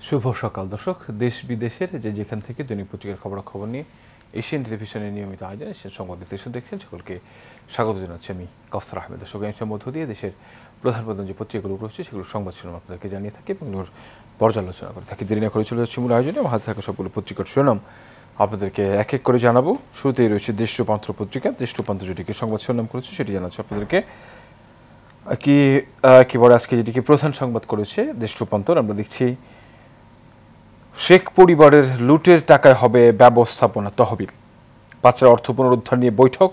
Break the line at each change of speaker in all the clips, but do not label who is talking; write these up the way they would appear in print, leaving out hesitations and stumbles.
শুভ সকাল দর্শক, দেশ বিদেশের যেখান থেকে দৈনিক পত্রিকার খবরাখবর নিয়ে এশিয়ান টেলিভিশনের নিয়মিত আয়োজন এশিয়ান সংবাদ বিশ্লেষণ দেখছেন, সকলকে স্বাগত জানাচ্ছি আমি কাউসার আহমেদ। দর্শক, এর মধ্য দিয়ে দেশের প্রধান প্রধান যে পত্রিকাগুলো রয়েছে সেগুলোর সংবাদ শিরোনাম আপনাদেরকে জানিয়ে থাকি এবং এগুলোর পর্যালোচনা করে থাকি। দেরি না করে চলে যাচ্ছি মূল আয়োজনে। আমার হাতে থাকা সবগুলো পত্রিকার শিরোনাম আপনাদেরকে এক এক করে জানাবো। শুরুতেই রয়েছে দেশ রূপান্তর পত্রিকা। দেশ রূপান্তর যেটিকে সংবাদ শিরোনাম করেছে সেটি জানাচ্ছি আপনাদেরকে। একেবারে আজকে যেটিকে প্রধান সংবাদ করেছে দেশ রূপান্তর, আমরা দেখছি শেখ পরিবারের লুটের টাকায় হবে ব্যবস্থাপনা তহবিল। পাচার অর্থ পুনরুদ্ধার নিয়ে বৈঠক।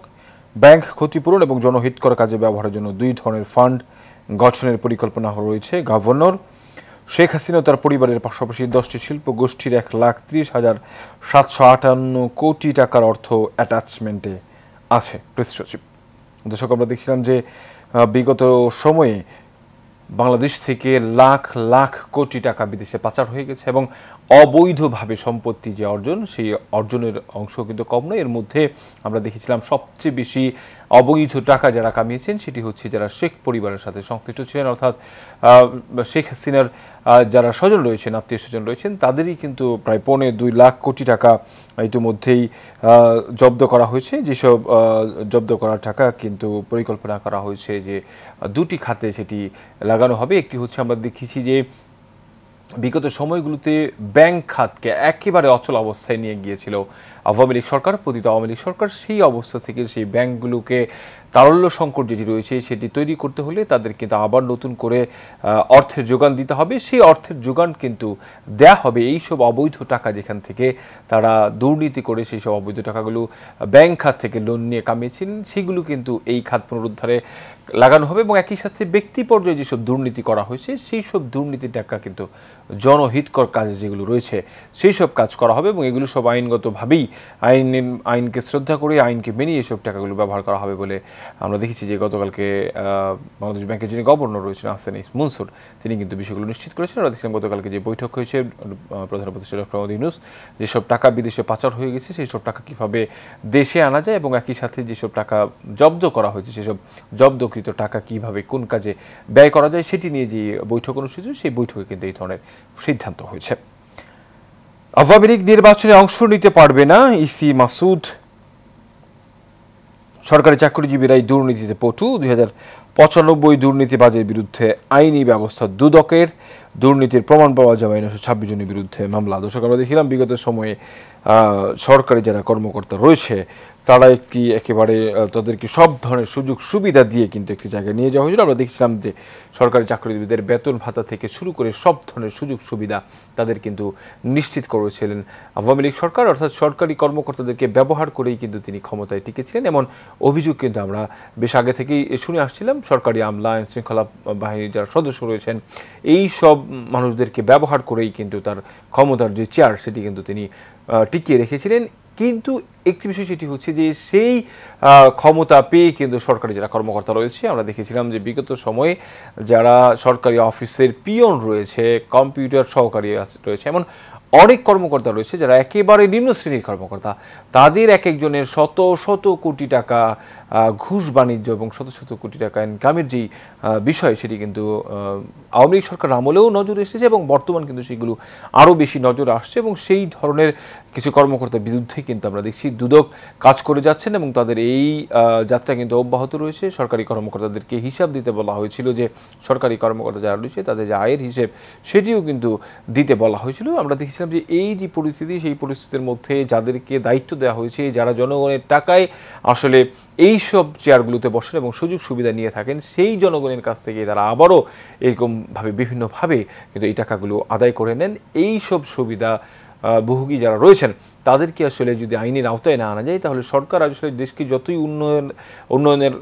ব্যাংক ক্ষতিপূরণ এবং জনহিতকর কাজে ব্যবহারের জন্য দুই ধরনের ফান্ড গঠনের পরিকল্পনা রয়েছে গভর্নর। শেখ হাসিনা তার পরিবারের পাশাপাশি 10টি শিল্প গোষ্ঠীর 1,30,758 কোটি টাকার অর্থ অ্যাটাচমেন্টে আছে প্রেস সচিব। দর্শক, আমরা দেখছিলাম যে বিগত সময়ে বাংলাদেশ থেকে লাখ লাখ কোটি টাকা বিদেশে পাচার হয়ে গেছে এবং অবৈধভাবে সম্পত্তি যে অর্জন, সেই অর্জনের অংশ কিন্তু কম নয়। এর মধ্যে আমরা দেখেছিলাম সবচেয়ে বেশি অবৈধ টাকা যারা কামিয়েছেন সেটি হচ্ছে যারা শেখ পরিবারের সাথে সংশ্লিষ্ট ছিলেন, অর্থাৎ শেখ হাসিনার যারা স্বজন রয়েছেন, আত্মীয় স্বজন রয়েছেন, তাদেরই কিন্তু প্রায় 2.25 লাখ কোটি টাকা ইতিমধ্যেই জব্দ করা হয়েছে। যেসব জব্দ করার টাকা কিন্তু পরিকল্পনা করা হয়েছে যে দুটি খাতে সেটি লাগানো হবে। একটি হচ্ছে, আমরা দেখেছি যে বিগত সময়গুলোতে ব্যাংক খাতকে একেবারে অচল অবস্থায় নিয়ে গিয়েছিল আওয়ামী লীগ সরকার, পতিত আওয়ামী লীগ সরকার। সেই অবস্থা থেকে সেই ব্যাংকগুলোকে তারল্য সংকট যেটি রয়েছে সেটি তৈরি করতে হলে তাদের কিন্তু আবার নতুন করে অর্থের যোগান দিতে হবে। সেই অর্থের যোগান কিন্তু দেয়া হবে এইসব অবৈধ টাকা যেখান থেকে তারা দুর্নীতি করে সেই সব অবৈধ টাকাগুলো ব্যাংক খাত থেকে লোন নিয়ে কামিয়েছিলেন, সেগুলো কিন্তু এই খাত পুনরুদ্ধারে লাগানো হবে এবং একই সাথে ব্যক্তি পর্যায়ে যেসব দুর্নীতি করা হয়েছে সেই সব দুর্নীতির টাকা কিন্তু জনহিতকর কাজে যেগুলো রয়েছে সেই সব কাজ করা হবে এবং এগুলো সব আইনগতভাবেই আইনকে শ্রদ্ধা করে আইনকে মেনে এসব টাকাগুলো ব্যবহার করা হবে বলে আমরা দেখেছি যে গতকালকে বাংলাদেশ ব্যাংকের যিনি গভর্নর রয়েছেন আহসান মনসুর, তিনি কিন্তু বিষয়গুলো নিশ্চিত করেছেন। আমরা দেখছিলাম গতকালকে যে বৈঠক হয়েছে প্রধান উপদেষ্টা ডক্টর মোহাম্মদ ইউনূস, যেসব টাকা বিদেশে পাচার হয়ে গেছে সেই সব টাকা কীভাবে দেশে আনা যায় এবং একই সাথে যেসব টাকা জব্দ করা হয়েছে সেসব জব্দকৃত টাকা কীভাবে কোন কাজে ব্যয় করা যায় সেটি নিয়ে যে বৈঠক অনুষ্ঠিত, সেই বৈঠকে কিন্তু এই ধরনের সিদ্ধান্ত হয়েছে। আওয়ামী লীগ নির্বাচনে অংশ নিতে পারবে না ইসি মাসুদ। সরকারি চাকরিজীবীরাই দুর্নীতিতে পটু। 2095 দুর্নীতিবাজের বিরুদ্ধে আইনি ব্যবস্থা দুদকের। দুর্নীতির প্রমাণ পাওয়া যাবে 926 জনের বিরুদ্ধে মামলা। দর্শক, আমরা দেখছিলাম বিগত সময়ে সরকারি যারা কর্মকর্তা রয়েছে তারা একেবারে তাদেরকে সব ধরনের সুযোগ সুবিধা দিয়ে কিন্তু একটি জায়গায় নিয়ে যাওয়া হয়েছিল। আমরা দেখছিলাম যে সরকারি চাকরিজীবীদের বেতন ভাতা থেকে শুরু করে সব ধরনের সুযোগ সুবিধা তাদের কিন্তু নিশ্চিত করেছিলেন আওয়ামী লীগ সরকার, অর্থাৎ সরকারি কর্মকর্তাদেরকে ব্যবহার করেই কিন্তু তিনি ক্ষমতায় টিকেছিলেন। এমন অভিযোগ কিন্তু আমরা বেশ আগে থেকেই শুনে আসছিলাম। সরকারি আমলা, আইন শৃঙ্খলা বাহিনীর যারা সদস্য রয়েছেন এই সব মানুষদেরকে ব্যবহার করেই কিন্তু তার ক্ষমতার যে চেয়ার সেটি কিন্তু তিনি টিকিয়ে রেখেছিলেন। কিন্তু একটি বিষয় সেটি হচ্ছে যে সেই ক্ষমতা পেয়ে কিন্তু সরকারি যারা কর্মকর্তা রয়েছে, আমরা দেখেছিলাম যে বিগত সময়ে যারা সরকারি অফিসের পিয়ন রয়েছে, কম্পিউটার সহকারী রয়েছে, এমন অনেক কর্মকর্তা রয়েছে যারা একেবারে নিম্ন শ্রেণীর কর্মকর্তা, তাদের এক একজনের শত শত কোটি টাকা ঘুষ বাণিজ্য এবং শত শত কোটি টাকা ইনকামের যেই বিষয় সেটি কিন্তু আওয়ামী লীগ সরকার আমলেও নজর এসেছে এবং বর্তমান কিন্তু সেগুলো আরও বেশি নজর আসছে এবং সেই ধরনের কিছু কর্মকর্তার বিরুদ্ধে কিন্তু আমরা দেখছি দুদক কাজ করে যাচ্ছেন এবং তাদের এই যাত্রা কিন্তু অব্যাহত রয়েছে। সরকারি কর্মকর্তাদেরকে হিসাব দিতে বলা হয়েছিল, যে সরকারি কর্মকর্তা যারা রয়েছে তাদের যে আয়ের হিসেব সেটিও কিন্তু দিতে বলা হয়েছিল। আমরা দেখেছিলাম যে এই যে পরিস্থিতি, সেই পরিস্থিতির মধ্যে যাদেরকে দায়িত্ব দেওয়া হয়েছে, যারা জনগণের টাকায় আসলে এই সব চেয়ারগুলোতে বসেন এবং সুযোগ সুবিধা নিয়ে থাকেন, সেই জনগণের কাছ থেকে তারা আবারও এরকমভাবে বিভিন্নভাবে কিন্তু এই টাকাগুলো আদায় করে নেন। এই সব সুবিধা ভোগী যারা রয়েছেন তাদেরকে আসলে যদি আইনের আওতায় না আনা যায় তাহলে সরকার আসলে দেশকে যতই উন্নয়নের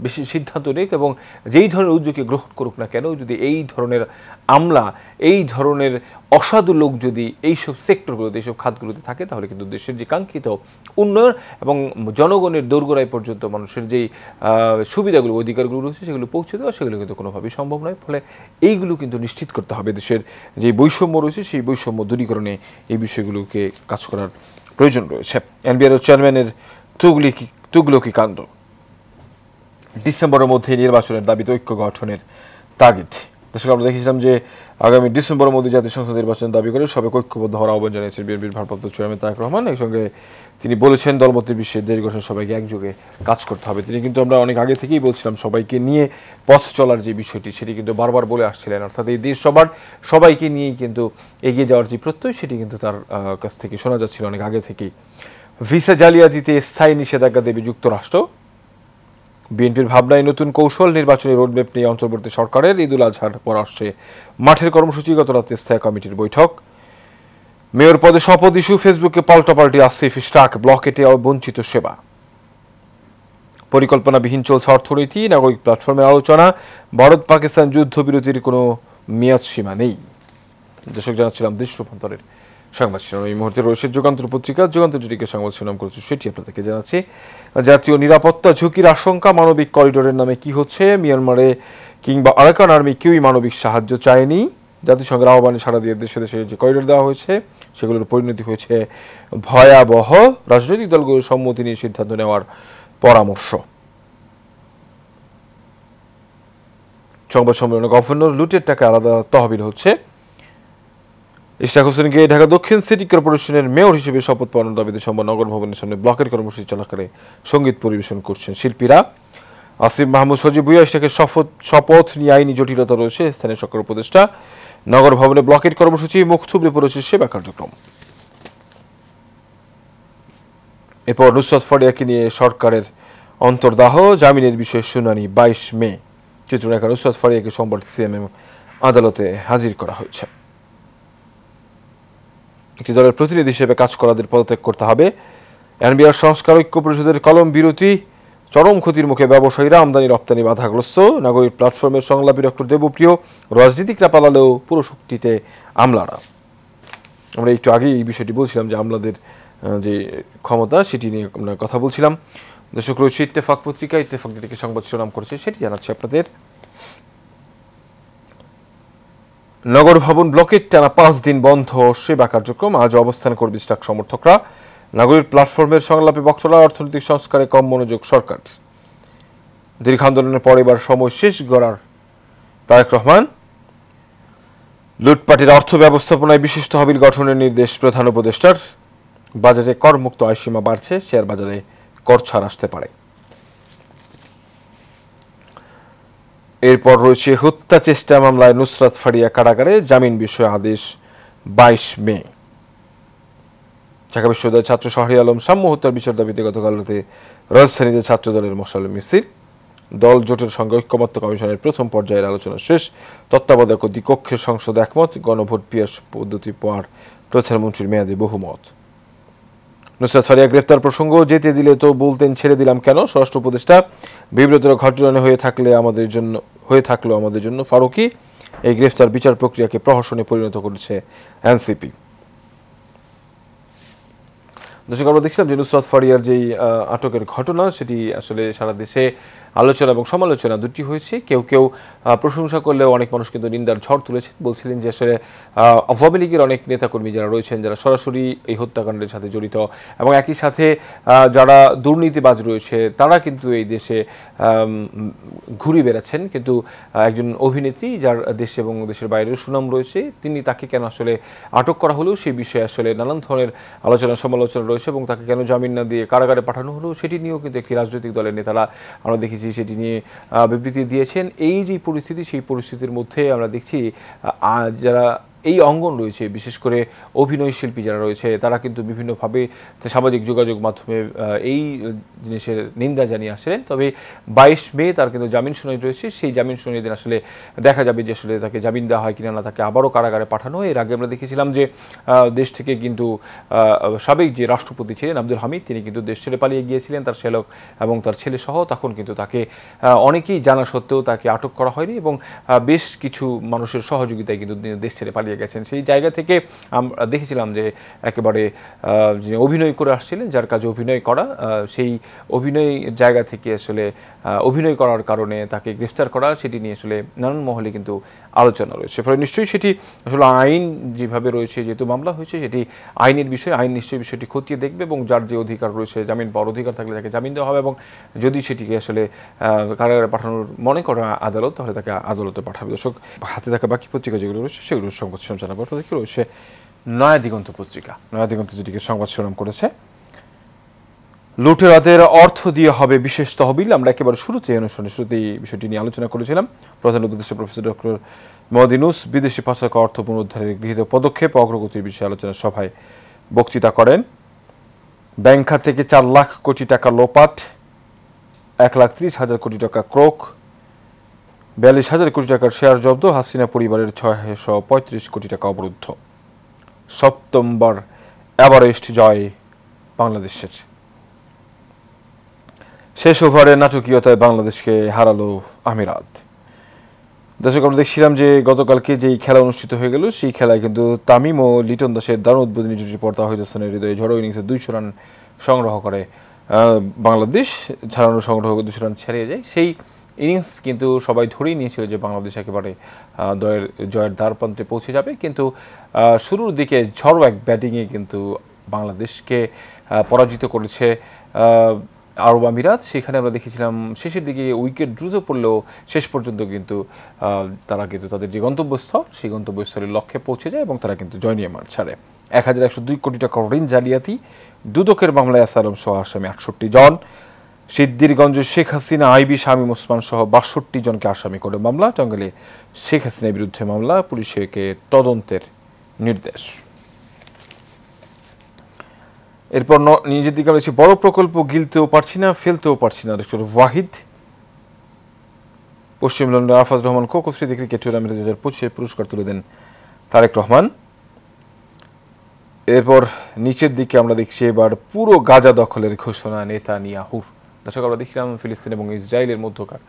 বেশি সিদ্ধান্ত নিক এবং যেই ধরনের উদ্যোগে গ্রহণ করুক না কেন, যদি এই ধরনের আমলা, এই ধরনের অসাধু লোক যদি এইসব সেক্টরগুলোতে, এইসব খাতগুলোতে থাকে তাহলে কিন্তু দেশের যে কাঙ্ক্ষিত উন্নয়ন এবং জনগণের দোরগোড়ায় পর্যন্ত মানুষের যেই সুবিধাগুলো, অধিকারগুলো রয়েছে সেগুলো পৌঁছে দেওয়া, সেগুলো কিন্তু কোনোভাবেই সম্ভব নয়। ফলে এইগুলো কিন্তু নিশ্চিত করতে হবে। দেশের যে বৈষম্য রয়েছে সেই বৈষম্য দূরীকরণে এই বিষয়গুলোকে কাজ করার প্রয়োজন রয়েছে। এনবিআর চেয়ারম্যানের তুগলকি কাণ্ড। ডিসেম্বরের মধ্যে নির্বাচনের দাবিতে ঐক্য গঠনের তাগিদ। দর্শক, আমরা দেখেছিলাম যে আগামী ডিসেম্বরের মধ্যে জাতীয় সংসদ নির্বাচন দাবি করে সবাই ঐক্যবদ্ধ হওয়ার আহ্বান জানিয়েছেন বিএনপির ভারপ্রাপ্ত চেয়ারম্যান তারেক রহমান। এই সঙ্গে তিনি বলেছেন দলমত বিশ্বের দেশ গঠন সবাইকে একযোগে কাজ করতে হবে। তিনি কিন্তু আমরা অনেক আগে থেকেই বলছিলাম সবাইকে নিয়ে পথ চলার যে বিষয়টি সেটি কিন্তু বারবার বলে আসছিলেন, অর্থাৎ এই দেশ সবাইকে নিয়েই কিন্তু এগিয়ে যাওয়ার যে প্রত্যয় সেটি কিন্তু তার কাছ থেকে শোনা যাচ্ছিল অনেক আগে থেকেই। ভিসা জালিয়াতিতে স্থায়ী নিষেধাজ্ঞা দেবে যুক্তরাষ্ট্র। বিএনপির ভাবনায় নতুন কৌশল, নির্বাচনী রোডম্যাপ নিয়ে অন্তর্বর্তী সরকারের ঈদুল আজহার পর আসছে মাঠের কর্মসূচি। গত রাতে স্থায়ী কমিটির বৈঠক। মেয়র পদে শপথ ইস্যু, ফেসবুকে পাল্টাপাল্টি আসিফ স্টাক, ব্লকেটে বঞ্চিত সেবা। পরিকল্পনাবিহীন চলছে অর্থনীতি, নাগরিক প্ল্যাটফর্মের আলোচনা। ভারত পাকিস্তান যুদ্ধবিরতির কোনো মেয়াদ সীমা নেই। দর্শক, জানাচ্ছিলাম দেশ রূপান্তরের সংবাদ শিরোনাম। এই মুহূর্তে রয়েছে যুগান্তর পত্রিকা। যুগান্তর যেটিকে সংবাদ শিরোনাম করেছে সেটি আপনাদেরকে জানাচ্ছি। জাতীয় নিরাপত্তা ঝুঁকির আশঙ্কা, মানবিক করিডোরের নামে কি হচ্ছে? মিয়ানমারে কিংবা আরাকান আর্মি কেউই মানবিক সাহায্য চায়নি। জাতিসংঘের আহ্বানে সাড়া দিয়ে দেশে দেশে যে করিডোর দেওয়া হয়েছে সেগুলোর পরিণতি হয়েছে ভয়াবহ। রাজনৈতিক দলগুলোর সম্মতি নিয়ে সিদ্ধান্ত নেওয়ার পরামর্শ। সংবাদ সম্মেলনে গভর্নর, লুটের টাকা আলাদা তহবিল হচ্ছে। ইশরাক হোসেনকে ঢাকা দক্ষিণ সিটি কর্পোরেশনের মেয়র হিসেবে শপথ পালনের দাবিতে সোমবার নগর ভবনের সামনে ব্লকের কর্মসূচি চলাকালে সঙ্গীত পরিবেশন করছেন শিল্পীরা। আসিফ মাহমুদ সজীব ভুঁইয়া ইশরাকের শপথ নিয়ে আইনি জটিলতা রয়েছে, স্থানীয় সরকার উপদেষ্টা। নগর ভবনে ব্লকের কর্মসূচি, মুখ থুবড়ে পড়েছে সেবা কার্যক্রম। এরপর নুসরাত ফারিয়াকে নিয়ে সরকারের অন্তর্দাহ, জামিনের বিষয়ে শুনানি 22 মে। চিত্রনায়িকা নুসরাত ফারিয়াকে সোমবার সিএমএম আদালতে হাজির করা হয়েছে। একটি দলের প্রতিনিধি হিসেবে কাজ করাদের পদত্যাগ করতে হবে। এনবিআর সংস্কার, ঐক্য পরিষদের কলম বিরতি। চরম ক্ষতির মুখে ব্যবসায়ীরা, আমদানি রপ্তানি বাধাগ্রস্ত। নাগরিক প্ল্যাটফর্মের সংলাপী ডক্টর দেবপ্রিয়, রাজনীতিকরা পালালেও পুরো শক্তিতে আমলারা। আমরা একটু আগেই এই বিষয়টি বলছিলাম যে আমলাদের যে ক্ষমতা সেটি নিয়ে আমরা কথা বলছিলাম। দর্শক, রয়েছে ইত্তেফাক পত্রিকা। ইত্তেফাক যেটিকে সংবাদ শিরোনাম করেছে সেটি জানাচ্ছি আপনাদের। নগর ভবন ব্লকের টানা 5 দিন বন্ধ সেবা কার্যক্রম, আজ অবস্থান করবে স্টাক সমর্থকরা। নাগরিক প্ল্যাটফর্মের সংলাপে বক্তরা, অর্থনৈতিক সংস্কারে কম মনোযোগ সরকার। দীর্ঘ আন্দোলনের পর এবার সময় শেষ গড়ার তারেক রহমান। লুটপাটের অর্থ ব্যবস্থাপনায় বিশিষ্ট তহবিল গঠনের নির্দেশ প্রধান উপদেষ্টার। বাজারে করমুক্ত আয়সীমা বাড়ছে, শেয়ার বাজারে কর ছাড় আসতে পারে। এরপর রয়েছে হত্যা চেষ্টা মামলায় নুসরাত ফারিয়া কারাগারে, জামিন বিষয়ে আদেশ 22 মে। ঢাকা বিশ্ববিদ্যালয়ের ছাত্র শাহরিয়ার আলম সাম্য হত্যার বিচার দাবিতে গতকাল রাতে রাজধানীতে ছাত্র দলের মশাল মিছিল। দল জোটের সঙ্গে ঐক্যমত্য কমিশনের প্রথম পর্যায়ের আলোচনা শেষ। তত্ত্বাবধায়ক দ্বিকক্ষের সংসদ একমত। গণভোট পিয়াস পদ্ধতি পাওয়ার প্রধানমন্ত্রীর মেয়াদে বহুমত। নুসরাত ফারিয়া গ্রেফতার প্রসঙ্গ, যেতে দিলে তো বলতেন ছেড়ে দিলাম কেন? স্বরাষ্ট্র উপদেষ্টা, বিব্রতর ঘটনা হয়ে থাকলো আমাদের জন্য ফারুকি। এই গ্রেফতার বিচার প্রক্রিয়াকে প্রহসনে পরিণত করেছে এনসিপি। দর্শক, আমরা দেখছিলাম যে নুসরাত ফারিয়ার যেই আটকের ঘটনা সেটি আসলে সারা দেশে আলোচনা এবং সমালোচনা দুটি হয়েছে। কেউ কেউ প্রশংসা করলেও অনেক মানুষ কিন্তু নিন্দার ঝড় তুলেছেন। বলছিলেন যে আসলে আওয়ামী লীগের অনেক নেতাকর্মী যারা রয়েছেন, যারা সরাসরি এই হত্যাকাণ্ডের সাথে জড়িত এবং একই সাথে যারা দুর্নীতিবাজ রয়েছে, তারা কিন্তু এই দেশে ঘুরে বেড়াচ্ছেন। কিন্তু একজন অভিনেত্রী যার দেশে এবং দেশের বাইরেও সুনাম রয়েছে, তাকে কেন আসলে আটক করা হলো সেই বিষয়ে আসলে নানান ধরনের আলোচনা সমালোচনা রয়েছে এবং তাকে কেন জামিন না দিয়ে কারাগারে পাঠানো হলো সেটি নিয়েও কিন্তু একটি রাজনৈতিক দলের নেতারা আমরা দেখেছি সেটি নিয়ে বিবৃতি দিয়েছেন। এই যে পরিস্থিতি, সেই পরিস্থিতির মধ্যে আমরা দেখছি যারা এই অঙ্গন রয়েছে, বিশেষ করে অভিনয় শিল্পী যারা রয়েছে, তারা কিন্তু বিভিন্নভাবে সামাজিক যোগাযোগ মাধ্যমে এই জিনিসের নিন্দা জানিয়ে আসছিলেন। তবে 22 মে তার কিন্তু জামিন শুনানি রয়েছে। সেই জামিন শুনানি দিন আসলে দেখা যাবে যে আসলে তাকে জামিন দেওয়া হয় কিনা, না তাকে আবারও কারাগারে পাঠানো হয়। এর আগে আমরা দেখেছিলাম যে দেশ থেকে কিন্তু সাবেক যে রাষ্ট্রপতি ছিলেন আব্দুল হামিদ, তিনি কিন্তু দেশ ছেড়ে পালিয়ে গিয়েছিলেন তার শ্যালক এবং তার ছেলে সহ। তখন কিন্তু তাকে অনেকেই জানা সত্ত্বেও তাকে আটক করা হয়নি এবং বেশ কিছু মানুষের সহযোগিতায় কিন্তু দেশ ছেড়ে পালিয়ে গেছেন। সেই জায়গা থেকে আমরা দেখেছিলাম যে একেবারে যে অভিনয় করে আসছিলেন, যার কাজে অভিনয় করা, সেই অভিনয় জায়গা থেকে আসলে অভিনয় করার কারণে তাকে গ্রেফতার করা, সেটি নিয়ে আসলে নানান মহলে কিন্তু আলোচনা রয়েছে। ফলে নিশ্চয়ই সেটি আসলে আইন যেভাবে রয়েছে, যেহেতু মামলা হয়েছে, সেটি আইনের বিষয়, আইন নিশ্চয়ই বিষয়টি খতিয়ে দেখবে এবং যার যে অধিকার রয়েছে, জামিন পাওয়ার অধিকার থাকলে তাকে জামিন দেওয়া হবে এবং যদি সেটিকে আসলে কারাগারে পাঠানোর মনে করা আদালত, তাহলে তাকে আদালতে পাঠাবে। দর্শক, হাতে থাকা বাকি পত্রিকা যেগুলো রয়েছে সেগুলোর সংবাদ শিরোনাম জানাবো। দেখি রয়েছে নয়া দিগন্ত পত্রিকা। নয়া দিগন্ত যেটিকে সংবাদ শিরোনাম করেছে, লুটেরাদের অর্থ দিয়ে হবে বিশেষ তহবিল। আমরা একেবারে অনুষ্ঠানের শুরুতেই বিষয়টি নিয়ে আলোচনা করেছিলাম। প্রধান উপদেষ্টা প্রফেসর ডক্টর মোহাম্মদ ইউনূস বিদেশি পাচারকে অর্থ পুনরুদ্ধারের গৃহীত পদক্ষেপ অগ্রগতির বিষয়ে আলোচনা সভায় বক্তৃতা করেন। ব্যাংক খাত থেকে 4 লাখ কোটি টাকা লোপাট, 1,30,000 কোটি টাকা ক্রোক, 42,000 কোটি টাকার শেয়ার জব্দ, হাসিনা পরিবারের 635 কোটি টাকা অবরুদ্ধ। সপ্তমবার এভারেস্ট জয় বাংলাদেশের। শেষ ওভারে নাটকীয়তায় বাংলাদেশকে হারালো আমিরাত। দর্শক, আমরা দেখছিলাম যে গতকালকে যেই খেলা অনুষ্ঠিত হয়ে গেল, সেই খেলায় কিন্তু তামিম ও লিটন দাসের দারুণ উদ্বোধনী জুটি পর তাহিদ হোসেনের হৃদয়ে ঝড়ো ইনিংসে 200 রান সংগ্রহ করে বাংলাদেশ। ছাড়ানো সংগ্রহ 200 রান ছেড়ে যায়। সেই ইনিংস কিন্তু সবাই ধরেই নিয়েছিল যে বাংলাদেশ একেবারে জয়ের দ্বারপ্রান্তে পৌঁছে যাবে, কিন্তু শুরুর দিকে ঝড়ো এক ব্যাটিংয়ে কিন্তু বাংলাদেশকে পরাজিত করেছে আরব আমিরাত। সেখানে আমরা দেখেছিলাম শেষের দিকে উইকেট দ্রুত পড়লেও শেষ পর্যন্ত কিন্তু তারা কিন্তু তাদের যে গন্তব্যস্থল, সেই গন্তব্যস্থলের লক্ষ্যে পৌঁছে যায় এবং তারা কিন্তু জয় নিয়ে মাঠ ছাড়ে। 1,102 কোটি টাকা ঋণ জালিয়াতি, দুদকের মামলায় আসালম সহ আসামি 68 জন। সিদ্দিরগঞ্জ শেখ হাসিনা আইবি শামীম ওসমান সহ 62 জনকে আসামি করে মামলা। টাঙ্গাইলে শেখ হাসিনার বিরুদ্ধে মামলা, পুলিশকে তদন্তের নির্দেশ। এরপর নিজের দিকে রয়েছে বড় প্রকল্প গিলতেও পারছি না, ফেলতেও পারছি না, ডক্টর ওয়াহিদ। পশ্চিম লন্ডন আরফাজ রহমান খোকো স্মৃতি ক্রিকেট টুর্নামেন্টে 2025 পুরস্কার তুলে দেন তারেক রহমান। এরপর নিচের দিকে আমরা দেখছি এবার পুরো গাজা দখলের ঘোষণা নেতানিয়াহুর। দর্শক, আমরা দেখলাম ফিলিস্তিন এবং ইসরায়েলের মধ্যকার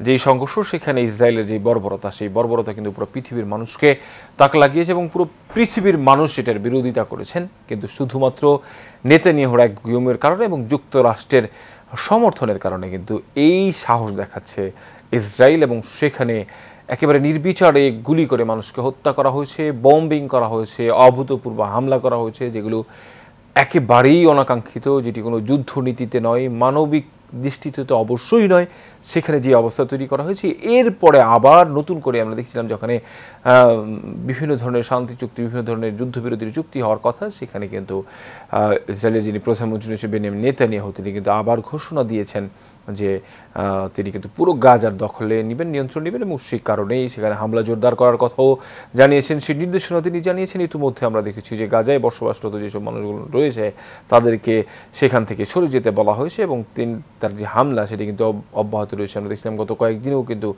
যেই সংঘর্ষ, সেখানে ইসরায়েলের যে বর্বরতা, সেই বর্বরতা কিন্তু পুরো পৃথিবীর মানুষকে তাক লাগিয়েছে এবং পুরো পৃথিবীর মানুষ এটার বিরোধিতা করেছেন। কিন্তু শুধুমাত্র নেতানিয়াহুর এক গুমের কারণে এবং যুক্তরাষ্ট্রের সমর্থনের কারণে কিন্তু এই সাহস দেখাচ্ছে ইসরায়েল এবং সেখানে একেবারে নির্বিচারে গুলি করে মানুষকে হত্যা করা হয়েছে, বম্বিং করা হয়েছে, অভূতপূর্ব হামলা করা হয়েছে, যেগুলো একেবারেই অনাকাঙ্ক্ষিত, যেটি কোনো যুদ্ধনীতিতে নয়, মানবিক দৃষ্টিতে তো অবশ্যই নয়। সেখানে যে অবস্থা তৈরি করা হয়েছে, এরপরে আবার নতুন করে আমরা দেখছিলাম যখন বিভিন্ন ধরনের শান্তি চুক্তি, বিভিন্ন ধরনের যুদ্ধবিরতির চুক্তি হওয়ার কথা, সেখানে কিন্তু ইসরায়েলের যিনি প্রধানমন্ত্রী হিসেবে বেনিয়ামিন নেতানিয়াহু, তিনি কিন্তু আবার ঘোষণা দিয়েছেন যে তিনি কিন্তু পুরো গাজার দখলে নেবেন, নিয়ন্ত্রণ নেবেন এবং সেই কারণেই সেখানে হামলা জোরদার করার কথাও জানিয়েছেন। সেই নির্দেশনা তিনি জানিয়েছেন। ইতিমধ্যে আমরা দেখেছি যে গাজায় বসবাসরত যেসব মানুষগুলো রয়েছে তাদেরকে সেখান থেকে সরে যেতে বলা হয়েছে এবং তার যে হামলা সেটি কিন্তু অব্যাহত রয়েছে। আমরা দেখছিলাম গত কয়েকদিনেও কিন্তু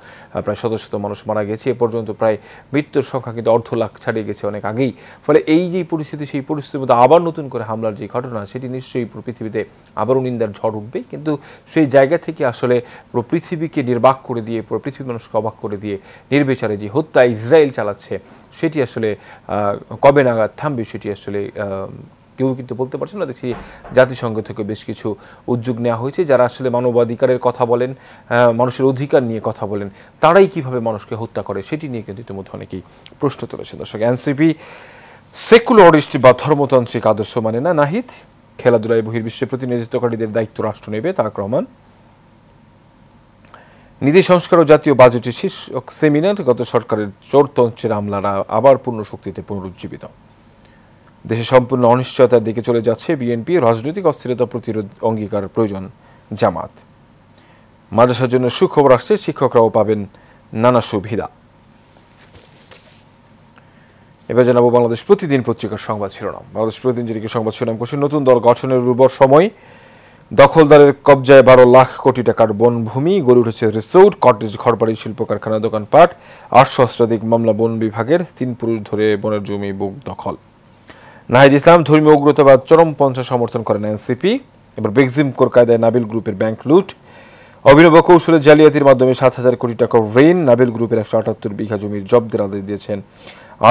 প্রায় শত শত মানুষ মারা গেছে। এ পর্যন্ত প্রায় মৃত্যুর সংখ্যা কিন্তু 1.5 লাখ ছাড়িয়ে গেছে অনেক আগেই। ফলে এই যে পরিস্থিতি, সেই পরিস্থিতির মধ্যে আবার নতুন করে হামলার যে ঘটনা, সেটি নিশ্চয়ই পুরো পৃথিবীতে আবারও নিন্দার ঝড় উঠবে। কিন্তু সেই জায়গা থেকে আসলে পুরো পৃথিবীকে নির্বাক করে দিয়ে, পুরো পৃথিবীর মানুষকে অবাক করে দিয়ে নির্বিচারে যে হত্যা ইসরায়েল চালাচ্ছে, সেটি আসলে কবে নাগাদ থামবে সেটি আসলে কেউ কিন্তু বলতে পারছে না। দেখছি জাতিসংঘ থেকে বেশ কিছু উদ্যোগ নেওয়া হয়েছে, যারা আসলে মানবাধিকারের কথা বলেন, মানুষের অধিকার নিয়ে কথা বলেন, তারাই কিভাবে মানুষকে হত্যা করে সেটি নিয়ে কিন্তু ইতিমধ্যে অনেকেই প্রশ্ন তুলেছেন। দর্শক, এনসিপি সেকুলারিস্ট বা ধর্মতান্ত্রিক আদর্শ মানে না। নাহিদ, খেলাধুলায় বহির্বিশ্বে প্রতিনিধিত্বকারীদের দায়িত্ব রাষ্ট্র নেবে, তারেক রহমান। নীতি সংস্কার ও জাতীয় বাজেটের শীর্ষক সেমিনার, গত সরকারের চোরতন্ত্রের আমলারা আবার পূর্ণ শক্তিতে পুনরুজ্জীবিত। দেশে সম্পূর্ণ অনিশ্চয়তার দিকে চলে যাচ্ছে বিএনপি, রাজনৈতিক অস্থিরতা প্রতিরোধ অঙ্গীকার প্রয়োজন জামাত। মাদ্রাসার জন্য সুখবর আসছে, শিক্ষকরাও পাবেন নানা সুবিধা। এবার জানাবো বাংলাদেশ প্রতিদিন পত্রিকার সংবাদ শিরোনাম। বাংলাদেশ প্রতিদিন যেটিকে সংবাদ শিরোনাম করছে, নতুন দল গঠনের উর্বর সময়, দখলদারের কবজায় 12 লাখ কোটি টাকার বনভূমি, গড়ে উঠেছে রিসোর্ট, কটেজ, ঘরবাড়ি, শিল্প কারখানা, দোকানপাট। 800 সহস্রাধিক মামলা বন বিভাগের, 3 পুরুষ ধরে বনের জমি বুক দখল। নাহিদ ইসলাম, ধর্মীয় উগ্রতাবাদ চরমপন্থা সমর্থন করেন এনসিপি। এবার বেক্সিম কোর কায়দায় নাবিল গ্রুপের ব্যাংক লুট, অভিনব কৌশলে জালিয়াতির মাধ্যমে 7,000 কোটি টাকা ঋণ, নাবিল গ্রুপের 178 বিঘা জমির জব্দের আদেশ দিয়েছেন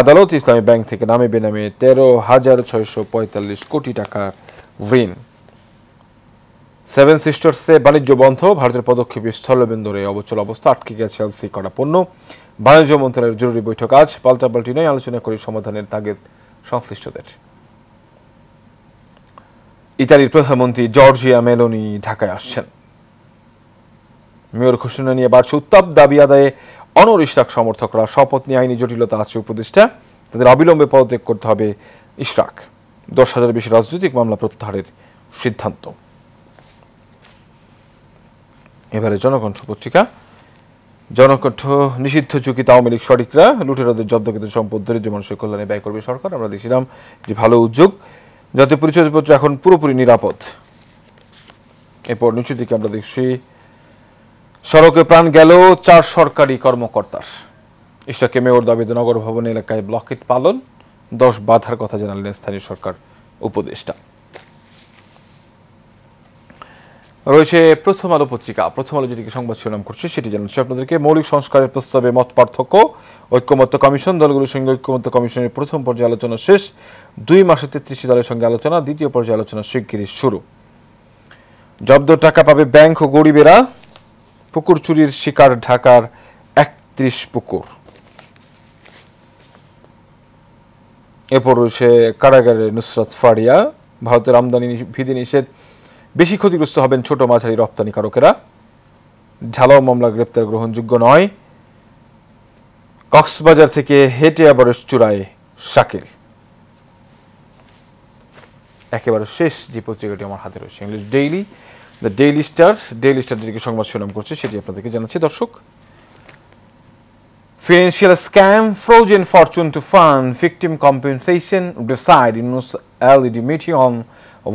আদালত। ইসলামী ব্যাংক থেকে নামে বেনামে 13,645 কোটি টাকা ঋণ। সেভেন সিস্টার্সে বাণিজ্য বন্ধ, ভারতের পদক্ষেপে স্থলবন্দরে অবচল অবস্থা, আটকে গেছে এলসি করা পণ্য। বাণিজ্য মন্ত্রণালয়ের জরুরি বৈঠক আজ, পাল্টাপাল্টি নয়, আলোচনা করে সমাধানের তাগিদ সংশ্লিষ্টদের। ইতালির প্রধানমন্ত্রী জর্জিয়া মেলোনি ঢাকায় আসছেন। মেয়র ঘোষণা নিয়ে বাড়ছে উত্তাপ, দাবি আদায়ে অনড় ইশরাক সমর্থকরা। শপথ নিয়ে আইনি জটিলতা আছে উপদেষ্টা, তাদের অবিলম্বে পদত্যাগ করতে হবে ইশরাক। 10,000 বেশি রাজনৈতিক মামলা প্রত্যাহারের সিদ্ধান্ত। এবারে জনকণ্ঠ পত্রিকা। জনকণ্ঠ, নিষিদ্ধ ঝুঁকিতে আওয়ামী লীগ শরিকরা, লুটেরাদের জব্দকৃত সম্পদ দরিদ্র মানুষের কল্যাণে ব্যয় করবে সরকার। আমরা দেখছিলাম যে ভালো উদ্যোগ, জাতীয় পরিচয়পত্র এখন পুরোপুরি নিরাপদ। এরপর নিচের দিকে আমরা দেখছি সড়কে প্রাণ গেল 4 সরকারি কর্মকর্তার। ইশরাকে মেয়র দাবিতে নগর ভবন এলাকায় ব্লকেট পালন, 10 বাধার কথা জানালেন স্থানীয় সরকার উপদেষ্টা। রয়েছে প্রথম আলো পত্রিকা। প্রথম আলো যেটিকে সংবাদ শিরোনাম করছে সেটি জানাচ্ছি আপনাদেরকে। মৌলিক সংস্কারের প্রস্তাবে মত পার্থক্য, ঐক্যমত্য কমিশন, দলগুলোর সঙ্গে ঐক্যমত্য কমিশনের প্রথম পর্যায়ে আলোচনা শেষ। 2 মাসে 33 দলের সঙ্গে আলোচনা, দ্বিতীয় পর্যায়ে আলোচনা শিগগিরই শুরু। জব্দ টাকা পাবে ব্যাংক ও গরিবেরা। পুকুর চুরির শিকার ঢাকার 31 পুকুর। এরপর রয়েছে কারাগারে নুসরাত ফারিয়া। ভারতের আমদানি বিধি নিষেধ, বেশি ক্ষতিগ্রস্ত হবেন ছোট মাঝারি রপ্তানিকারকেরা। ঢালাও মামলা গ্রেপ্তার গ্রহণযোগ্য নয়। কক্সবাজার থেকে হেঁটে আবার চূড়ায় শাকিল। একেবারে শেষ যে পত্রিকাটি আমার হাতে রয়েছে, English daily, the daily star. Daily star যেটিকে সংবাদ শিরোনাম করছে সেটি আপনাদেরকে জানাচ্ছি দর্শক। Financial scam, frozen fortune to fund victim compensation, decide in LED meeting on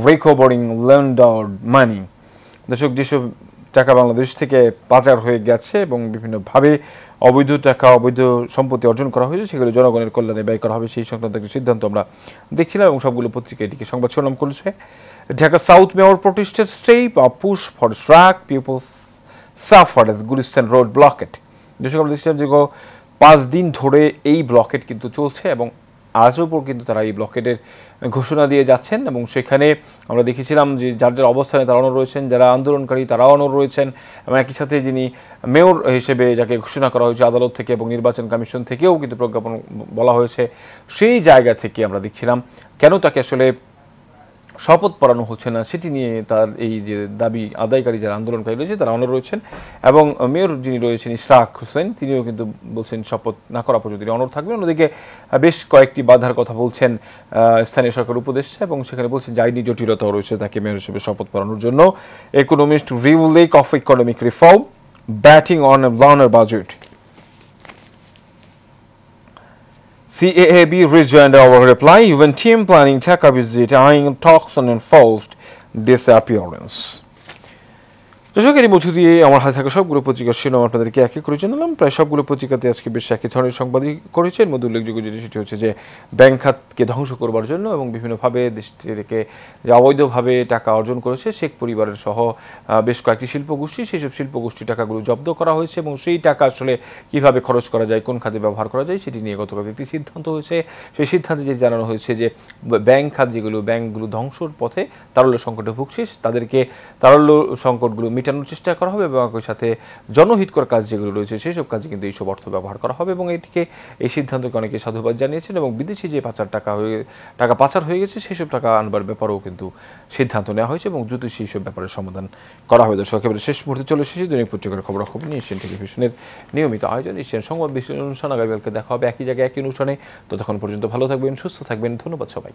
recovering laundered money. দর্শক, যেসব টাকা বাংলাদেশ থেকে পাচার হয়ে গেছে এবং বিভিন্নভাবে অবৈধ টাকা, অবৈধ সম্পত্তি অর্জন করা হয়েছে, সেগুলো জনগণের কল্যাণে ব্যয় করা হবে, সেই সংক্রান্ত একটি সিদ্ধান্ত আমরা দেখছিলাম এবং সবগুলো পত্রিকা এটিকে সংবাদ শিরোনাম করেছে। ঢাকা সাউথ মেয়র প্রতিষ্ঠার step, push for truck peoples suffer as Gulistan road blocked. দর্শক, আমরা দেখছিলাম যে 5 দিন ধরে এই ব্লকেট কিন্তু চলছে এবং আজও কিন্তু তারা এই ব্লকেটের ঘোষণা দিয়ে যাচ্ছেন এবং সেখানে আমরা দেখেছিলাম যে যার যার অবস্থানে তারা অনড় রয়েছেন, যারা আন্দোলনকারী তারাও অনড় রয়েছেন এবং একই সাথে যিনি মেয়র হিসেবে যাকে ঘোষণা করা হয়েছে আদালত থেকে এবং নির্বাচন কমিশন থেকেও কিন্তু প্রজ্ঞাপন বলা হয়েছে, সেই জায়গা থেকে আমরা দেখছিলাম কেন তাকে আসলে শপথ পড়ানো হচ্ছে না সেটি নিয়ে তার এই যে দাবি আদায়কারী যারা আন্দোলনকারী রয়েছে তারা অনড় রয়েছেন এবং মেয়র যিনি রয়েছেন ইশরাক হোসেন তিনিও কিন্তু বলছেন শপথ না করা পর্যন্ত তিনি অনড় থাকবেন। অন্যদিকে বেশ কয়েকটি বাধার কথা বলছেন স্থানীয় সরকার উপদেষ্টা এবং সেখানে বলছেন যে আইনি জটিলতাও রয়েছে তাকে মেয়র হিসেবে শপথ পড়ানোর জন্য। Economist review of economic reform, batting on a blunder budget. CAAB rejoined our reply, even team planning Dhaka visit eyeing talks on enforced disappearance. দর্শকের মধ্য দিয়ে আমার হাতে থাকা সবগুলো পত্রিকার শিরোনাম আপনাদেরকে এক এক করে জানালাম। প্রায় সবগুলো পত্রিকাতে আজকে বেশ একই ধরনের সংবাদই করেছে। এর মধ্যে উল্লেখযোগ্য যেটি সেটি হচ্ছে যে ব্যাংক খাতকে ধ্বংস করবার জন্য এবং বিভিন্নভাবে দেশটিকে যে অবৈধভাবে টাকা অর্জন করেছে শেখ পরিবারের সহ বেশ কয়েকটি শিল্পগোষ্ঠী, সেই সব শিল্পগোষ্ঠীর টাকাগুলো জব্দ করা হয়েছে এবং সেই টাকা আসলে কীভাবে খরচ করা যায়, কোন খাতে ব্যবহার করা যায় সেটি নিয়ে গতকাল একটি সিদ্ধান্ত হয়েছে। সেই সিদ্ধান্তে যেটি জানানো হয়েছে যে ব্যাংক খাত যেগুলো ব্যাংকগুলো ধ্বংসর পথে তারল্য সংকটে ভুগছে তাদেরকে তারল্য সংকটগুলো মেটানোর চেষ্টা করা হবে এবং একই সাথে জনহিতকর কাজ যেগুলো রয়েছে সেই সব কাজে কিন্তু এইসব অর্থ ব্যবহার করা হবে এবং এটিকে এই সিদ্ধান্তকে অনেকে সাধুবাদ জানিয়েছেন এবং বিদেশি যে টাকা পাচার হয়ে গেছে সেই সব টাকা আনবার ব্যাপারেও কিন্তু সিদ্ধান্ত নেওয়া হয়েছে এবং দ্রুত সেই সব ব্যাপারের সমাধান করা হবে। দর্শক, একেবারে শেষ মুহূর্তে চলে এসেছি দৈনিক পত্রিকার খবরাখবর নিয়ে এশিয়ান টেলিভিশনের নিয়মিত আয়োজন এশিয়ান সংবাদ বিশ্লেষণ অনুষ্ঠান। আগামীকালকে দেখা হবে একই জায়গায় একই অনুষ্ঠানে। ততক্ষণ পর্যন্ত ভালো থাকবেন, সুস্থ থাকবেন। ধন্যবাদ সবাই।